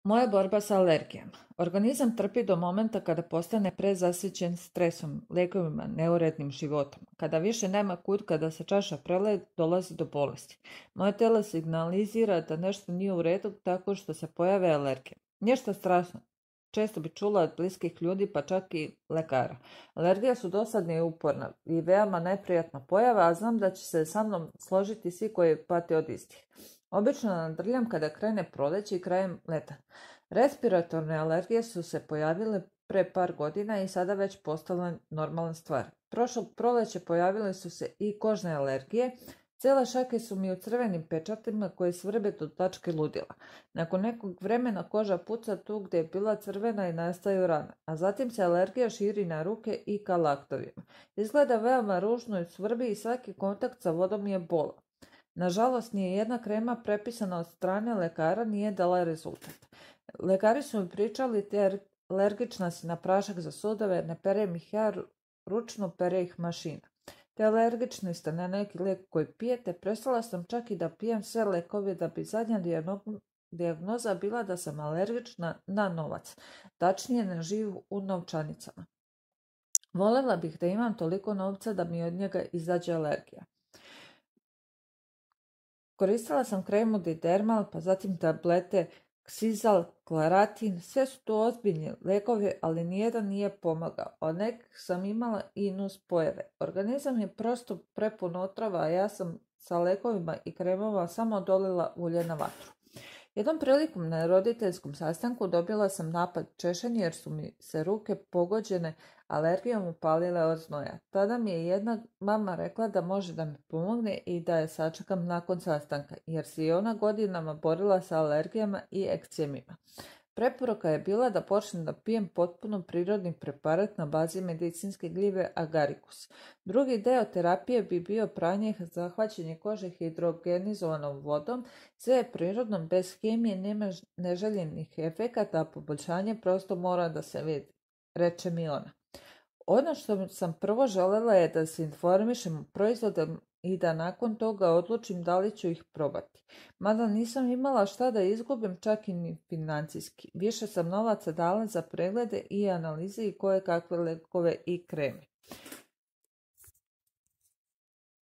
Moja borba sa alergijama. Organizam trpi do momenta kada postane prezasićen stresom, lijekovima, neurednim životom. Kada više nema kutka da se čaša preleje, dolazi do bolesti. Moje telo signalizira da nešto nije u redu tako što se pojave alergije. Ništa strašno. Često bi čula od bliskih ljudi, pa čak i lekara. Alergije su dosadne i uporne i veoma neprijatna pojava, a znam da će se sa mnom složiti svi koji pate od istih. Obično nadrljam kada krene proleće i krajem leta. Respiratorne alergije su se pojavile pre par godina i sada već postale normalna stvar. Prošlog proleća pojavile su se i kožne alergije. Cijele šake su mi u crvenim pečatima koje svrbe do tačke ludila. Nakon nekog vremena koža puca tu gdje je bila crvena i nastaju rane, a zatim se alergija širi na ruke i ka laktovima. Izgleda veoma ružno i svrbi i svaki kontakt sa vodom je bolan. Nažalost, nije jedna krema prepisana od strane lekara nije dala rezultat. Lekari su mi pričali te alergična si na prašak za sudove, ne perem ih ja, ručno pere ih mašina. Te alergični ste na neki lijek koji pijete, prestala sam čak i da pijem sve lekove da bi zadnja dijagnoza bila da sam alergična na novac, tačnije na živu u novčanicama. Voljela bih da imam toliko novca da mi od njega izađe alergija. Koristila sam kremu Didermal, pa zatim tablete Xizal, Claratin, sve su to ozbiljni lekovi, ali nijedan nije pomagao. Od nekih sam imala i nus pojave. Organizam je prosto prepun otrova, a ja sam sa lekovima i kremova samo dolila ulje na vatru. Jednom prilikom na roditeljskom sastanku dobila sam napad češenja jer su mi se ruke pogođene alergijom upalile od znoja. Tada mi je jedna mama rekla da može da mi pomogne i da je sačekam nakon sastanka, jer se i ona godinama borila sa alergijama i ekcemima. Preporuka je bila da počnem da pijem potpuno prirodni preparat na bazi medicinske gljive agaricus. Drugi deo terapije bi bio pranje i zahvaćanje kože hidrogenizovanom vodom. Sve je prirodno, bez hemije, nema neželjenih efekata, a poboljšanje prosto mora da se vidi, reče mi ona. Ono što sam prvo želela je da se informišem o proizvodom i da nakon toga odlučim da li ću ih probati. Mada nisam imala šta da izgubim, čak i ni financijski. Više sam novaca dala za preglede i analize i koje kakve lekove i kreme.